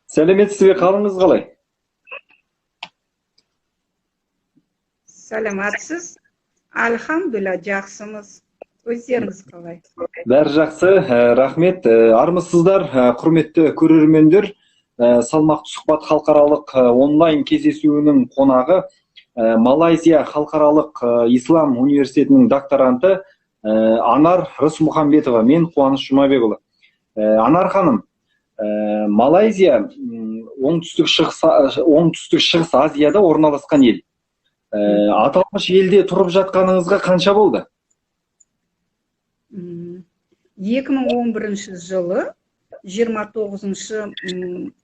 Сәлеметсіз бе, қалыңыз қалай? Саламатсыз. Альхамдулилля, жақсымыз. Өздеріңіз қалай? Бәрі жақсы, рахмет. Армысыздар, құрметті көрермендер. Салмақты сұхбат халықаралық онлайн кездесуінің қонағы Малайзия халықаралық ислам университетінің докторанты Анар Рысмұхамбетова. Мен Қуаныш Жұмабекұлы. Анар ханым, Малайзия оңтүстік шығыс Азияда орналасқан ел. Аталмыш елде тұрып жатқаныңызға қанша болды? 2011 жылы 29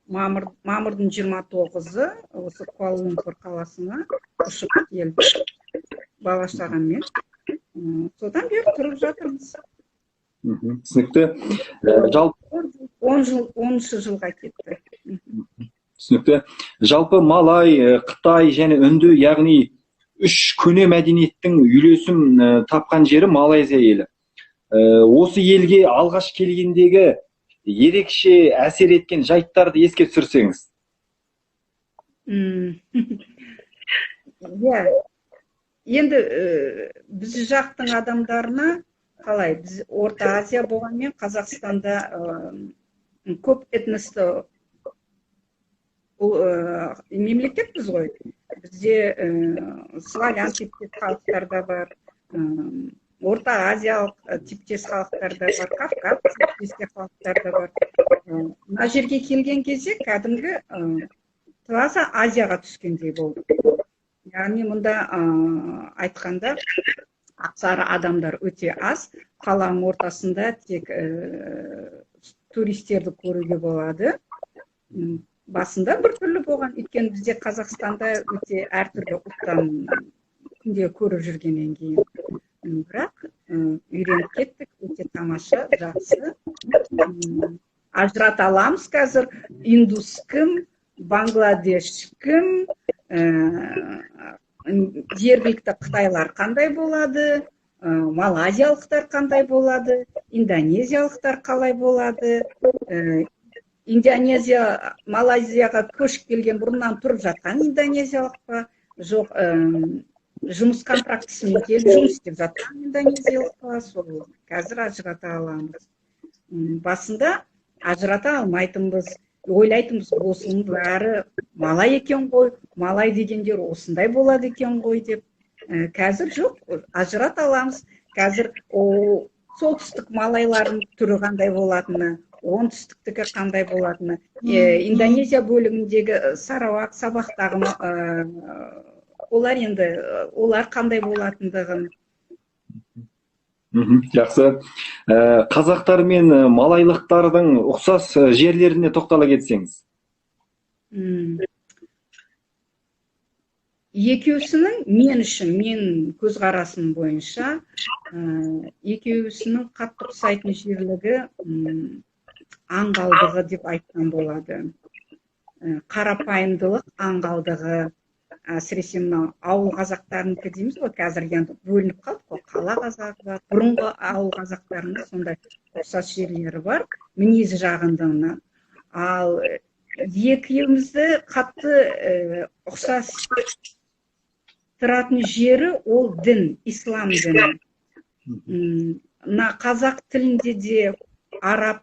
мамырдың 29-ы осы Куала-Лумпур қаласына ұшып келдік бала-шағаммен. Содан бері тұрып жатырмыз. Түсінікті. 10 жылға кетті. Түсінікті. Жалпы Малай, Қытай және үнді, яғни үш көне мәдениеттің үйлесім тапқан жері Малайзия елі. Осы елге алғаш келгендегі ерекше әсер еткен жайттарды еске түсірсеңіз. Енді біз жақтың адамдарына қалай, біз Орта Азия болғанмен Қазақстанда көп этносты мемлекетпіз ғой. Бізде славян типтес халықтар да бар, Орта Азиялық типтес халықтар да бар, Кавказ типтес халықтар да бар. Мына жерге келген кезде кәдімгі таза Азияға түскендей болды. Яғни мұнда айтқанда ақсары адамдар өте аз, қаланың ортасында тек туристерді көруге болады. Басында бір түрлі болған, өйткені бізде Қазақстанда өте әртүрлі ұлттан күнде көріп жүргеннен кейін. Бірақ үйреніп кеттік, өте тамаша, жақсы. Ажырата аламыз қазір, индус кім, Бангладеш кім, жергілікті қытайлар қандай болады, малайзиялықтар қандай болады, индонезиялықтар қалай болады. Индонезия, Малайзияға көшіп келген бұрыннан тұрып жатқан индонезиялық па, жоқ, жұмыс контрактісімен келіп жұмыс істеп жатқан индонезиялық па, сол қазір ажырата аламыз. Басында ажырата алмайтынбыз, ойлайтынбыз, осының бәрі малай екен ғой, малай дегендер осындай болады екен ғой деп. Қазір жоқ, ажырата аламыз. Қазір солтүстік малайлардың түрі қандай болатыны, оңтүстіктікі қандай болатыны, Индонезия бөлігіндегі Саравак, Сабақтағы олар қандай болатындығын. Жақсы. Қазақтар мен малайлықтардың ұқсас жерлеріне тоқтала кетсеңіз. Екеуісінің мен үшін, мен көзқарасым бойынша, екеуісінің қатты ұқсайтын жерлігі аңғалдығы деп айтқан болады. Қарапайымдылық, аңғалдығы, әсіресе мынау ауыл қазақтарынікі дейміз ғой, қазір енді бөлініп қалдық қой, қала қазағы бар, бұрынғы ауыл қазақтарында сондай ұқсас жерлері бар, мінез жағындығынан. Ал екеумізді қатты ұқсас тұратын жері ол дін, ислам діні. Мына қазақ тілінде де араб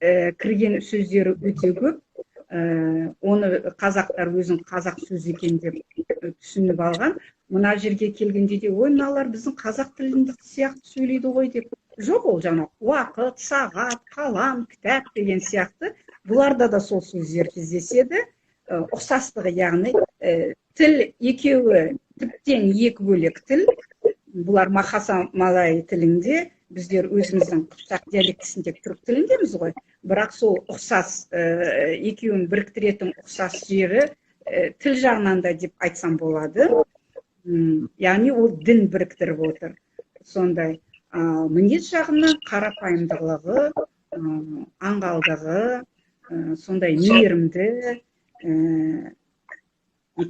кірген сөздері өте көп. Оны қазақтар өзін қазақ сөз екен деп түсініп алған. Мына жерге келгенде де, ой, мыналар біздің қазақ тілінде сияқты сөйлейді ғой деп. Жоқ, ол жаңа уақыт, сағат, қалам, кітап деген сияқты. Бұларда да сол сөздер кездеседі. Ұқсастығы, яғни тіл екеуі тіптен екі бөлек тіл. Бұлар Махаса Малай тілінде, біздер өзіміздің Қыпшақ диалектісінде түрік тіліндеміз ғой. Бірақ сол ұқсас, екеуін біріктіретін ұқсас жері тіл жағынан да деп айтсам болады. Яғни ол дін біріктіріп отыр. Сондай мінез жағынан қарапайымдылығы, аңғалдығы, сондай мейірімді,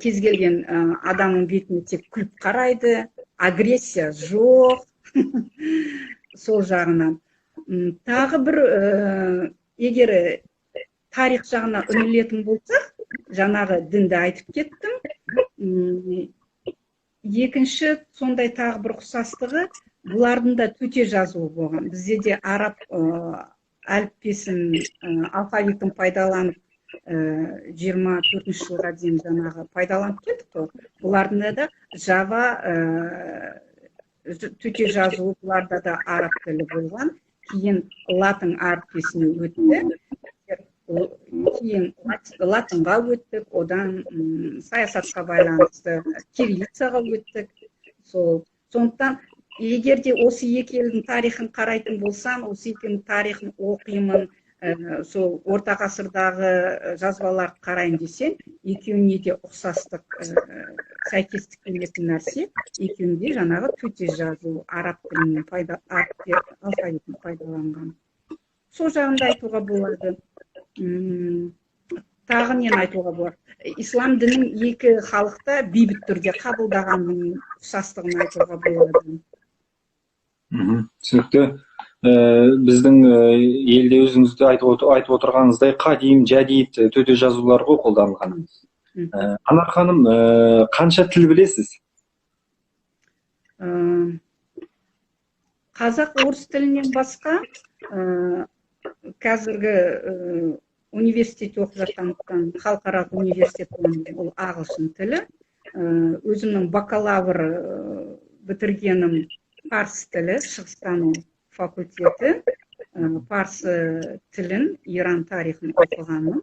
кез келген адамның бетіне тек күліп қарайды, агрессия жоқ. Сол жағынан. Тағы бір, егер тарих жағына үңілетін болсақ, жаңағы дінді айтып кеттім. Екінші, сондай тағы бір ұқсастығы, бұлардың да төте жазуы болған. Бізде де араб әліппесін, алфавитін пайдаланып, 24-ші жылға дейін жаңағы пайдаланып кеттік қой. Бұлардың да жава төте жазуы, бұларда да араб тілі болған. Кейін латын әріппесіне өтті. Кейін латынға өттік, одан саясатқа байланысты кириллицаға өттік. Сондықтан, егер де осы екі елдің тарихын қарайтын болсам, осы екінің тарихын оқимын, сол орта ғасырдағы жазбалар қарайын десем, екеуіне де ұқсастық, сәйкестік келетін нәрсе, екеуінде жаңағы төте жазу, араб тілінің алфавитін пайдаланған. Сол жағында айтуға болады. Тағы нені айтуға болады? Ислам дінін екі халықта бейбіт түрде қабылдағанның ұқсастығын айтуға болады. Түсінікті. Біздің елде өзіңізді айтып отырғаныңыздай қадим, жәдид төте жазулар ғой қолданылған. Анар ханым, қанша тіл білесіз? Қазақ, орыс тілінен басқа, қазіргі университет оқып жатқан халықаралық университет, ол ағылшын тілі. Өзімнің бакалавр бітіргенім парсы тілі, шығыстану факультеті, парсы тілін, Иран тарихын оқығаным,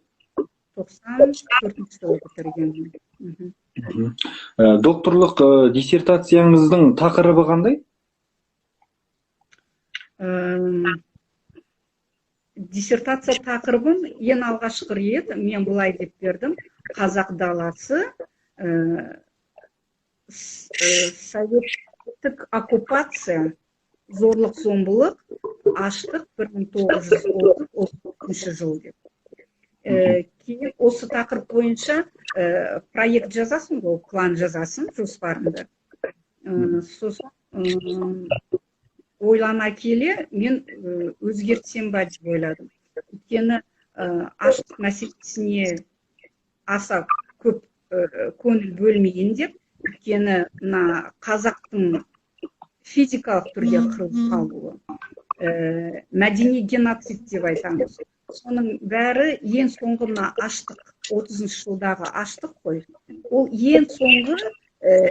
94-ші жылы бітіргенім. Докторлық диссертацияңыздың тақырыбы қандай? Диссертация тақырыбым ең алғашқы рет мен былай деп бердім: қазақ даласы, советтік оккупация, зорлық зомбылық, аштық 1930 жыл деп. Кейін осы тақырып бойынша проект жазасың ғой, план жазасың жоспарында. Сосын ойлана келе мен өзгертсем ба деп ойладым. Өйткені аштық мәселесіне аса көп көңіл бөлмейін деп, өйткені қазақтың физикалық түрде қырылып қалуы, мәдени геноцид деп айтамыз. Соның бәрі ең соңғы аштық, 30-шы жылдағы аштық қой. Ол ең соңғы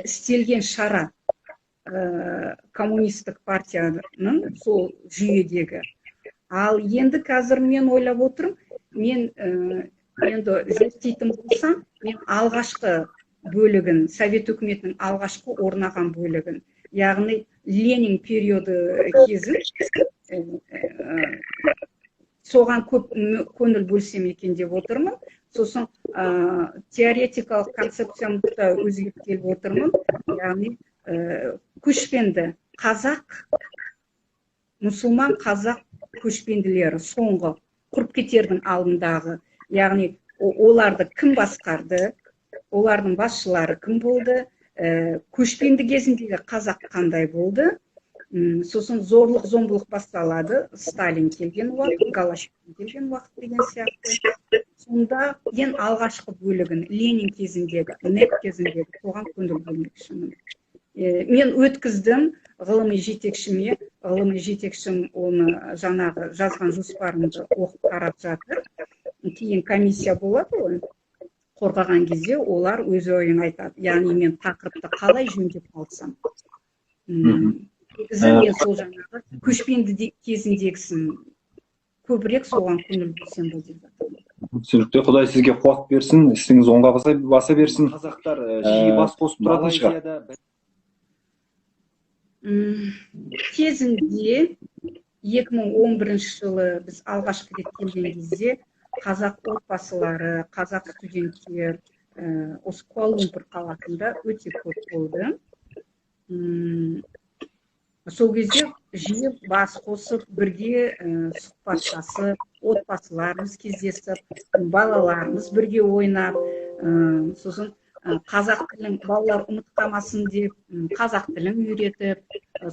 істелген шара коммунистік партияның сол жүйедегі. Ал енді қазір мен ойлап отырмын, мен енді зерттейтін болсам, мен алғашқы бөлігін, совет үкіметінің алғашқы орнаған бөлігін, яғни Ленин периоды кезін, соған көп көңіл бөлсем екен деп отырмын. Сосын теоретикалық концепциямды да өзгертіп отырмын. Яғни көшпенді қазақ, мұсылман қазақ көшпенділері соңғы құрып кетердің алдындағы, яғни оларды кім басқарды, олардың басшылары кім болды, көшпенді кезіндегі қазақ қандай болды, сосын зорлық зомбылық басталады, Сталин келген уақыт, Голощекин келген уақыт деген сияқты. Сонда ең алғашқы бөлігін Ленин кезіндегі, НЭП кезіндегі соған көңіл бөлмекшімін. Мен өткіздім ғылыми жетекшіме, ғылыми жетекшім оны жаңағы жазған жоспарымды оқып қарап жатыр. Кейін комиссия болады ғой, қорғаған кезде олар өз ойын айтады. Яғни мен тақырыпты қалай жөндеп алсам. Мен сол жаңағы көшпенді кезіндегісін көбірек соған көңіл бөлсем ба деп жатырмын. Түсінікті. Құдай сізге қуат берсін, ісіңіз оңға баса берсін. Қазақтар жиі бас қосып тұратын шығар. Кезінде 2011 жылы біз алғашқы рет келген кезде қазақ отбасылары, қазақ студенттер осы Куала-Лумпур қаласында өте көп болды. Сол кезде жиі бас қосып, бірге сұхбаттасып, отбасыларымыз кездесіп, балаларымыз бірге ойнап, сосын қазақ тілін балалар ұмытқамасын деп, қазақ тілін үйретіп,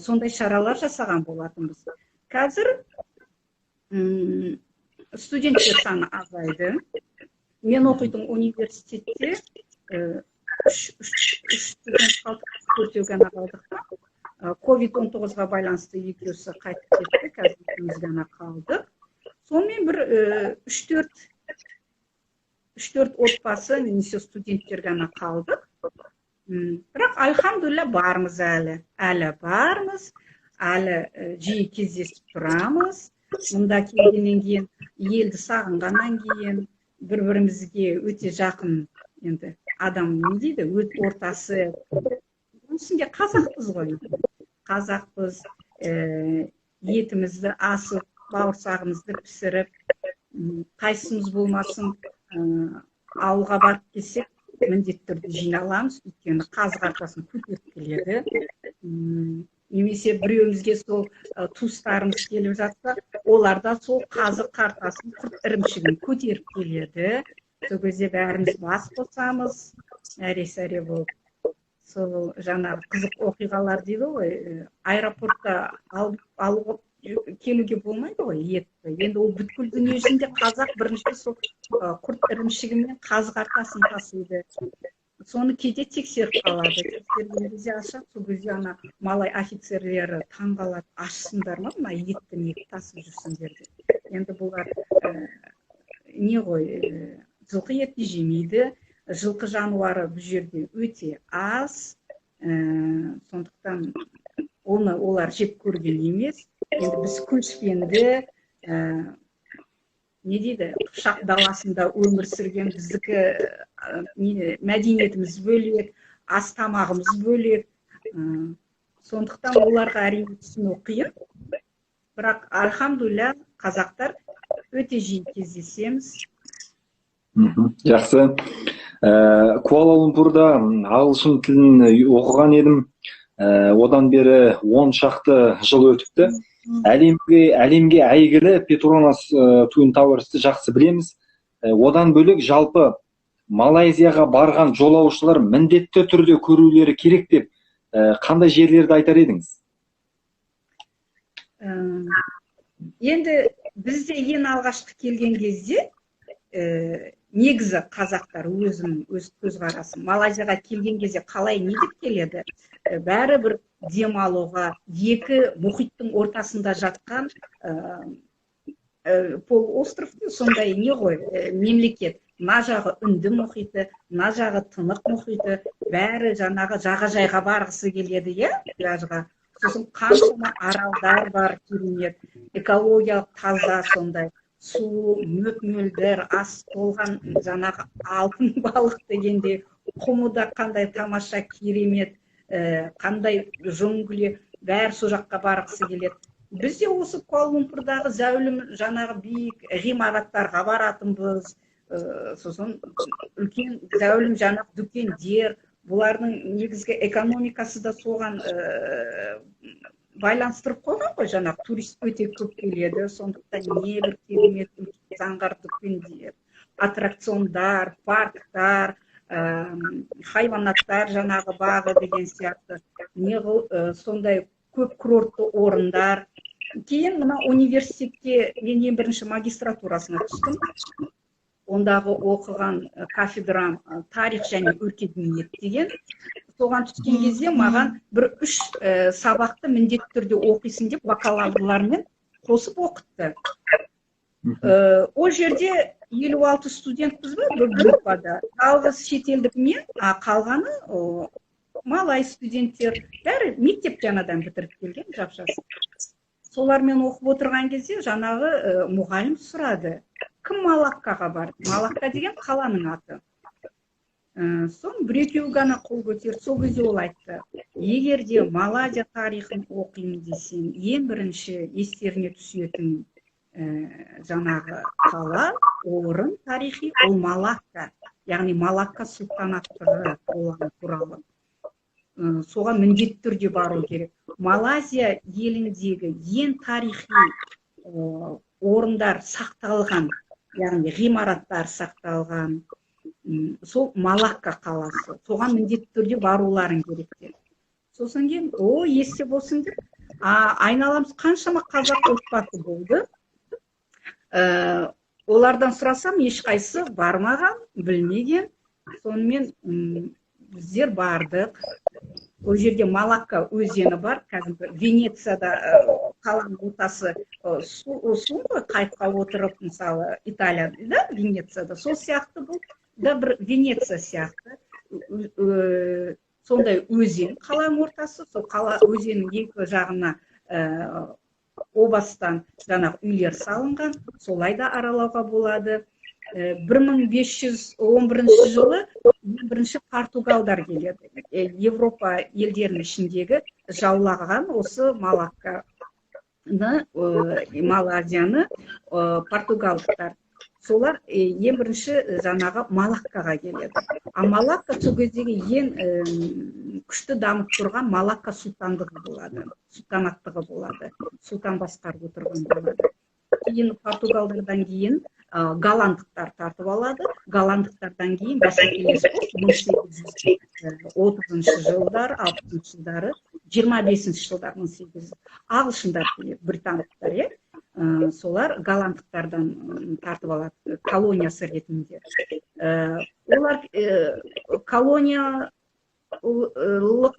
сондай шаралар жасаған болатынбыз. Қазір студенттер саны азайды. Мен оқитын университетте үш студент қалдық, төртеу ғана қалдық. COVID-19-ға байланысты екеусі қайтып кетті, қазір екеуміз ғана қалдық. Сонымен бір 3-4 отбасы, немесе студенттер ғана қалдық. Бірақ альхамдулилля бармыз әлі бармыз, әлі жиі кездесіп тұрамыз. Мұнда келгеннен кейін, елді сағынғаннан кейін, бір-бірімізге өте жақын, енді адам не дейді, өт ортасы. Үстінде қазақпыз ғой. Қазақпыз, етімізді асып, бауырсағымызды пісіріп, қайсымыз болмасын ауылға барып келсек, міндетті түрде жиналамыз, өйткені қазы қартасын көтеріп келеді. Немесе біреуімізге сол туыстарымыз келіп жатса, олар да сол қазы қартасын, құрт ірімшігін көтеріп келеді. Сол кезде бәріміз бас қосамыз, әре-сәре болып. Сол жаңағы қызық оқиғалар дейді ғой, аэропортта алуға келуге болмайды ғой, етті. Енді ол бүткіл дүние жүзінде қазақ бірінші сол құрт ірімшігімен қазы қартасын тасиды. Соны кейде тексеріп қалады. Тексерген кезде ашады, сол кезде ана малай офицерлері таңғалады, ашсындар ма, мына етті неге тасып жүрсіңдер деп. Енді бұлар не ғой, жылқы еті жемейді. Жылқы жануары бұл жерде өте аз, сондықтан оны олар жеп көрген емес. Енді біз көшпенді, не дейді, қыпшақ даласында өмір сүрген, біздікі мәдениетіміз бөлек, ас тамағымыз бөлек. Сондықтан оларға әрине түсіну қиын. Бірақ альхамдулилля қазақтар өте жиі кездесеміз. Жақсы. Куала-Лумпурда ағылшын тілін оқыған едім. Одан бері 10 шақты жыл өтіпті. Әлемге әйгілі Петронас Twin Towers'ты жақсы білеміз. Одан бөлек жалпы Малайзияға барған жолаушылар міндетті түрде көрулері керек деп қандай жерлерді айтар едіңіз? Енді бізде ең алғашқы келген кезде негізі қазақтар өз көзқарасы Малайзияға келген кезде қалай не деп келеді? Бәрі бір демалуға, екі мұхиттың ортасында жатқан полуостровтың сондай не ғой, мемлекет. Мына жағы Үнді мұхиты, мына жағы Тынық мұхиты, бәрі жаңағы жағажайға барғысы келеді, пляжға. Сосын қаншама аралдар бар, керемет, экологиялық таза сондай. Су, мөп-мөлдір, ас толған жаңағы алтын балық дегенде, құмыда қандай тамаша керемет, қандай жонгле, бәрі сол жаққа барғысы келеді. Біз де осы Куала-Лумпурдағы зәулім жаңағы биік ғимараттарға баратынбыз, сосын үлкен зәулім жаңағы дүкендер, бұлардың негізгі экономикасы да соған байланыстырып қойған ғой, жаңағы турист өте көп келеді, сондықтан не бір керемет заңғар дүкендер, аттракциондар, парктар, хайванаттар жаңағы бағы деген сияқты, сондай көп курортты орындар. Кейін мына университетте мен ең бірінші магистратурасына түстім. Ондағы оқыған кафедрам тарих және өркениет деген. Соған түскен кезде маған бір 3 сабақты міндетті түрде оқисың деп бакалаврлармен қосып оқытты. Ол жерде 56 студентпіз бір группада. Жалғыз шетелдік мен, қалғаны малай студенттер, бәрі мектеп жаңадан бітіріп келген, жап-жас. Солармен оқып отырған кезде жаңағы мұғалім сұрады. Кім Малаккаға барды? Малакка деген қаланың аты. Сон бір-екеуі ғана қол көтерді. Сол кезде ол айтты, егер де Малайзия тарихын оқимын десең, ең бірінші естеріне түсетін жаңағы қала, орын тарихи, ол Малакка. Яғни Малакка сұлтанаттығы болған туралы. Соған міндетті түрде бару керек. Малайзия еліндегі ең тарихи орындар сақталған, яғни ғимараттар сақталған, сол Малакка қаласы. Соған міндетті түрде баруларын керек деп. Сосын кейін, есте болсын деп, айналамыз қаншама қазақ отбасы болды. олардан сұрасам, ешқайсы бармаған, білмеген. Сонымен біздер бардық. Ол жерде Малакка өзені бар, кәдімгі Венецияда қаланың ортасы су ғой, қайыққа отырып, мысалы, Италияда, Венецияда, сол сияқты бұл да бір Венеция сияқты. Сондай өзен қаланың ортасы, сол қала өзеннің екі жағына о бастан жаңағы үйлер салынған, солай да аралауға болады. 1511 жылы бірінші португалдар келеді. Европа елдерінің ішіндегі жаулаған осы Малакканы, Малайзияны португалдықтар. Солар ең бірінші жаңағы Малаккаға келеді. А Малакка сол кездегі ең күшті дамып тұрған Малакка сұлтандығы болады, сұлтанаттығы болады, сұлтан басқарып отырған болады. Кейін португалдардан кейін голландықтар тартып алады. Голландықтардан кейін бәсекелес 1830 жылдар, 60 жылдары, 25 жылдар 1800 ағылшындар келеді, британдықтар, солар голландықтардан тартып алады колониясы ретінде. Олар колониялық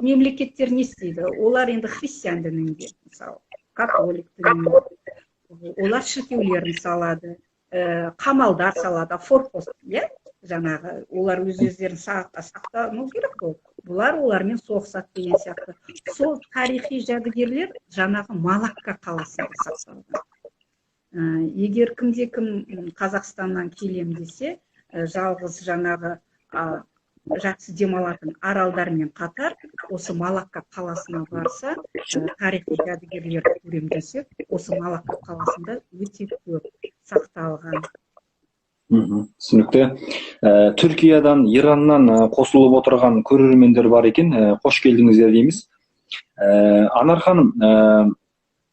мемлекеттер не істейді? Олар енді христиан дінінде, мысалы, католик дінінде. Олар шіркеулерін салады, қамалдар салады, форпост, жаңағы, олар өздерін сақтану керек қой. Бұлар олармен соғысады деген сияқты. Сол тарихи жәдігерлер жаңағы Малакка қаласында сақталған. Егер кімде-кім Қазақстаннан келем десе, жалғыз жаңағы жақсы демалатын аралдармен қатар, осы Малакка қаласына барса, тарихи жәдігерлерді көрем десе, осы Малакка қаласында өте көп сақталған. Түсінікті. Түркиядан, Ираннан қосылып отырған көрермендер бар екен, қош келдіңіздер дейміз. Анар ханым,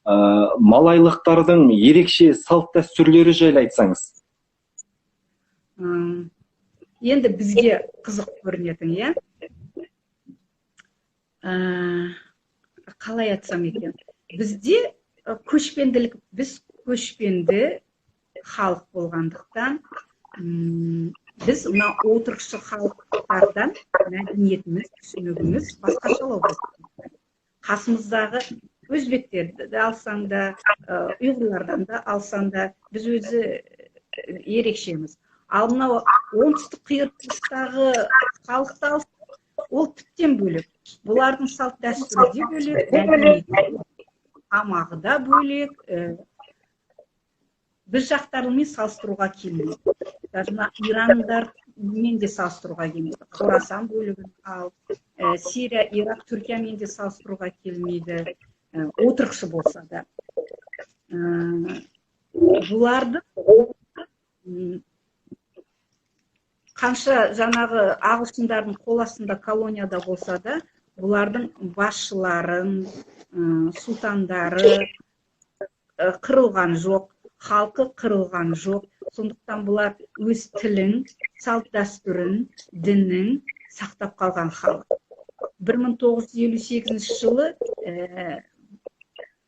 малайлықтардың ерекше салт дәстүрлері жайлы айтсаңыз. Енді бізге қызық көрінетін, қалай айтсам екен, бізде көшпенділік, біз көшпенді халық болғандықтан, біз мына отырықшы халықтардан мәдениетіміз, түсінігіміз басқашалау болды. Қасымыздағы өзбектерді де алсаң да, ұйғырлардан да алсаң да, біз өзі ерекшеміз. Ал мынау оңтүстік қиыртыстағы халықты алсаң, ол тіптен бөлек. Бұлардың салт дәстүрі де бөлек, мәдениеті, тамағы да бөлек. Біз жақтарымен салыстыруға келмейді. Даже Ирандармен де салыстыруға келмейді. Хорасан бөлігін ал, Сирия, Ирак, Түркиямен де салыстыруға келмейді. Отырықшы болса да. Бұларды қанша жаңағы ағылшындардың қол астында колонияда болса да, бұлардың басшыларын, сұлтандары қырылған жоқ. Халқы қырылған жоқ. Сондықтан бұлар өз тілін, салт дәстүрін, дінін сақтап қалған халық. 1958 жылы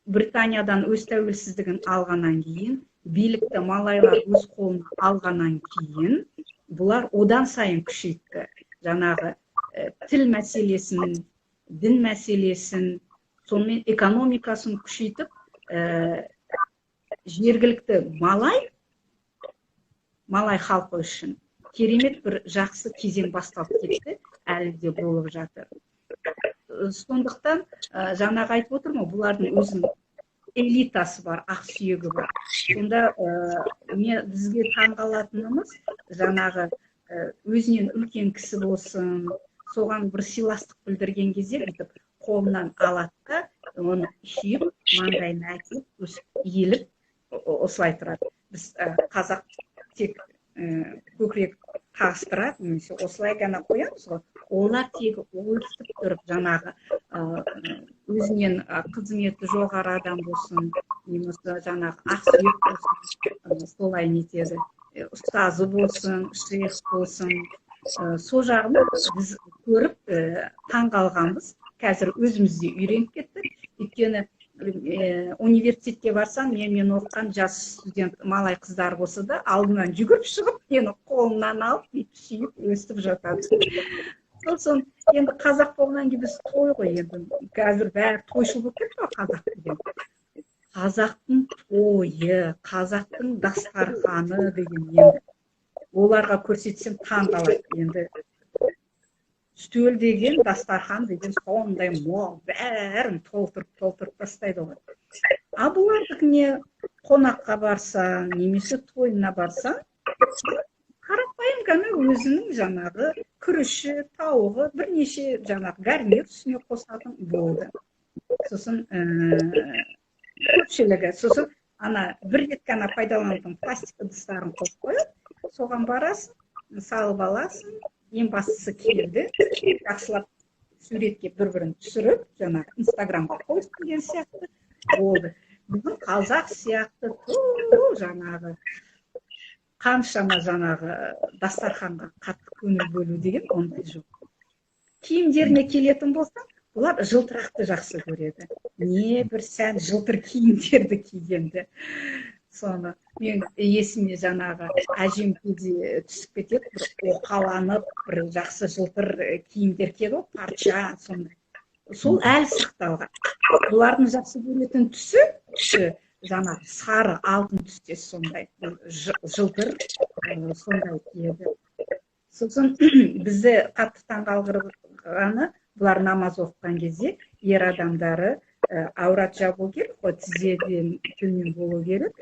Британиядан өз тәуелсіздігін алғаннан кейін, билікті малайлар өз қолына алғаннан кейін, бұлар одан сайын күшейтті. Жаңағы тіл мәселесін, дін мәселесін, сонымен экономикасын күшейтіп, жергілікті малай халқы үшін керемет бір жақсы кезең басталып кетті, әлі де болып жатыр. Сондықтан жаңағы айтып отырмын, бұлардың өзінің элитасы бар, ақсүйегі бар. Сонда бізге таңғалатынымыз жаңағы өзінен үлкен кісі болсын, соған бір сыйластық білдірген кезде бүйтіп қолынан алады да, оны сүйіп, маңдайына әкеліп, өсіп, иіліп, осылай тұрады. Біз қазақ тек көкірек қағыстырады, немесе осылай ғана қоямыз ғой. Олар тегі өстіп тұрып, жаңағы өзінен қызметі жоғары адам болсын, немесе жаңағы ақсүйек болсын, солай нетеді. Ұстазы болсын, шейх болсын, сол жағын біз көріп таңғалғанбыз. Қазір өзімізде үйреніп кеттік. Өйткені университетке барсам, мен оқыған жас студент малай қыздар болса да, алдынан жүгіріп шығып, мені қолымнан алып, сүйіп, өстіп жатады. Сосын, енді қазақ болғаннан кейін біз той ғой, енді қазір бәрі тойшыл болып кетті ғой қазақ деген. Қазақтың тойы, қазақтың дастарханы деген енді. Оларға көрсетсем таң қалады. Енді үстел деген, дастархан деген сондай мол, бәрін толтырып тастайды ғой. А бұлардікіне қонаққа барсаң, немесе тойына барсаң, қарапайым ғана өзінің жаңағы күріші, тауығы, бірнеше жаңағы гарнир үстіне қосатын болды. Сосын көпшілігі, сосын ана бір рет қана пайдаланатын пластик ыдыстарын қосып қойып, соған барасың, салып аласың, ең бастысы келді, жақсылап суретке бір-бірін түсіріп, жаңағы инстаграмға қойып деген сияқты болды. Біздің қазақ сияқты жаңағы қаншама жаңағы дастарханға қатты көңіл бөлу деген ондай жоқ. Киімдеріне келетін болсаң, бұлар жылтырақты жақсы көреді. Не бір сән жылтыр киімдерді кигенді. Соны мен есіме жаңағы әжем кейде түсіп кетеді, бір оқаланып, бір жақсы жылтыр киімдер киеді ғой, парча, сондай. Сол әлі сақталған. Бұлардың жақсы көретін түсі жаңағы сары алтын түстес сондай, жылтыр сондай киеді. Сосын бізді қатты таңғалдырғаны, бұлар намаз оқыған кезде ер адамдары аурат жабу керек, тізеден төмен болу керек,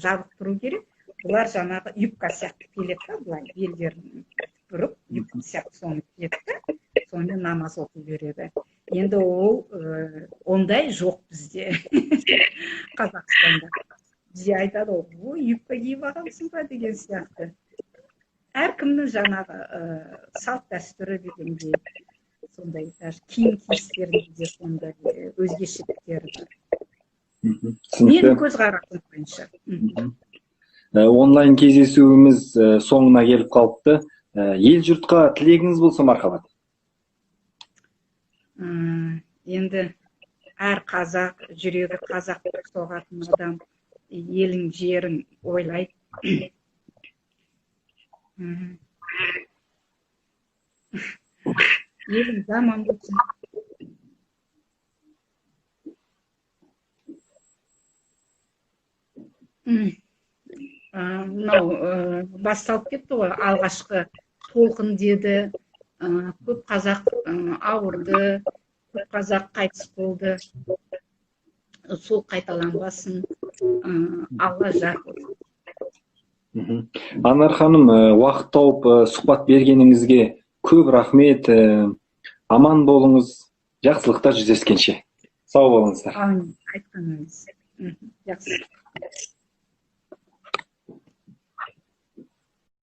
жабық тұру керек. Бұлар жаңағы юбка сияқты келеді, бұлай белдерін бұрып, юбка сияқты соны киеді, сонымен намаз оқи береді. Енді ол ондай жоқ бізде, Қазақстанда. Бізде айтады, ой, юбка киіп алғансың ба деген сияқты. Әркімнің жаңағы салт дәстүрі дегенде сондай, киім киістерінде де сондай өзгешеліктері бар. Менің көзқарасым бойынша. Онлайн кездесуіміз соңына келіп қалыпты. Ел жұртқа тілегіңіз болса, мархабат. Енді әр қазақ, жүрегі қазақ соғатын адам елің жерің ойлайды. Елің жаман болсын. Мынау басталып кетті ғой, алғашқы толқын деді, көп қазақ ауырды, көп қазақ қайтыс болды. Сол қайталанбасын, Алла жар болсын. Анар ханым, уақыт тауып сұхбат бергеніңізге көп рахмет. Аман болыңыз, жақсылықта жүздескенше. Сау болыңыздар. Айтқаныңыз. Жақсы.